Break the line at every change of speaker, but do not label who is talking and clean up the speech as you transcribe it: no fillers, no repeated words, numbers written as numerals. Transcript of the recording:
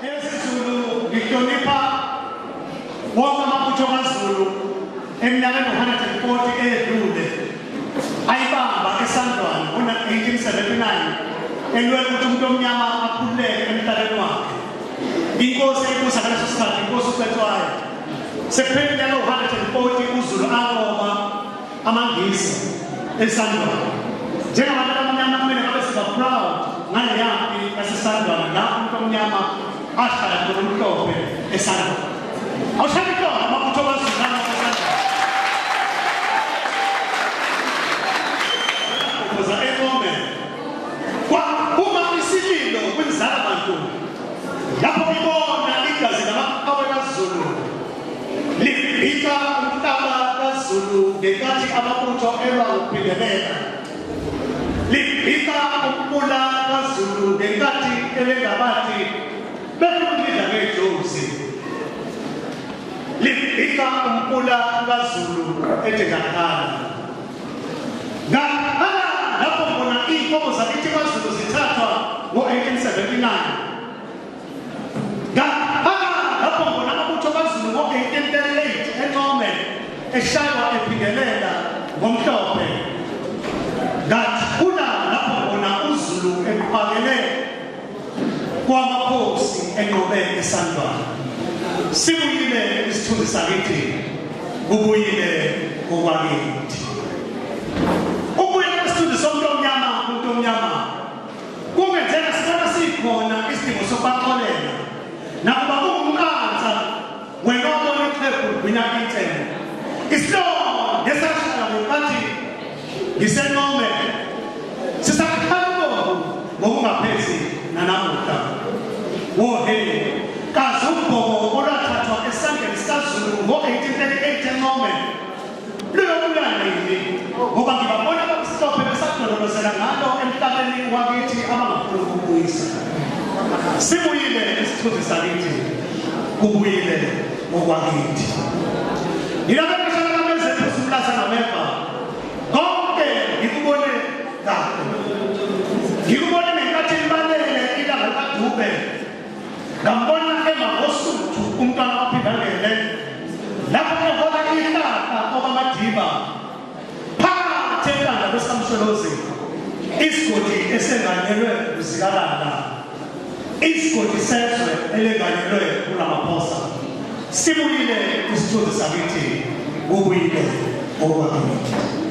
esiZulu ngihlonipha wonke amabutho kaZulu eminyakeni 140 edlule ayibamba esandlwana ngo-1879 elwela ukuthi umuntu omnyama akhululeke emhlabeni wakhe. Inkosi eyibusa ngaleso sikhathi inkosi uCetshwayo sekuphelile yalo 140 uZulu aqoba amangisi esandlwana. Njengabantu abamnyama kumele babe siba proud ngale yampi yasesandlwana la umuntu omnyama ahlala nomhlophe esandlwana. Awushayiko amabutho kaZulu esandlwana. Ukuza eNgome uma isililo kwinzala abantu lapho ngibona igazi lamaqhawe kaZulu libhika umhlaba kaZulu ngenkathi amabutho elwa ukuphindelela, libhika ukubula kaZulu ngenkathi elengabathi bekulidla ngedlozi, libhika ukubula kaZulu eTekakala. Lapho khona iy'nkomo zakithi kwaZulu zithathwa ngo-1879. Lapho khona amabutho kaZulu ngo-1838 eNgome eshaywa ephindelela ngomhlophe. Ngathula lapho khona uZulu ephakele kwamakhosi enqobe esandlwana. Sibuyile isithunzi sakithi, kubuyile okwakithi. Umuntu omnyama kungenzeka sibona sikhona isidingo sokubaxolela nakuba kungumkanza wena obona iqembu ligwina ithemba. Isihlongo esashaya ngenkathi ngiseNgome sisakhala ngokungaphezi nanamuhla. Wohe kazi umbhoko olwathathwa esandleni sikaZulu ngo-1838 eNgome luyobulanini ngoba ngibabona abamhlophe besadololozela ngalo emhlabeni wakithi abangafuni ukubuyisa. Sibuyile isithunzi sakithi, kubuyile okwakithi. Ngilabekeshana kaMezethu Simlaza Ngameva konke ngikubone kahle, ngikubone ngenkathi libalele ilanga likaDube, ngambona emangosuthu umntwana waphindangele lapho ehola ihlaka okwamadiba phakathi enkandla kwesamsholozi, isigodi esenganyelwe uzikalala, isigodi sezwe elenganyelwe kulamaphosa. Sibuyile isithunzi sakithi, kubuyile okwakithi.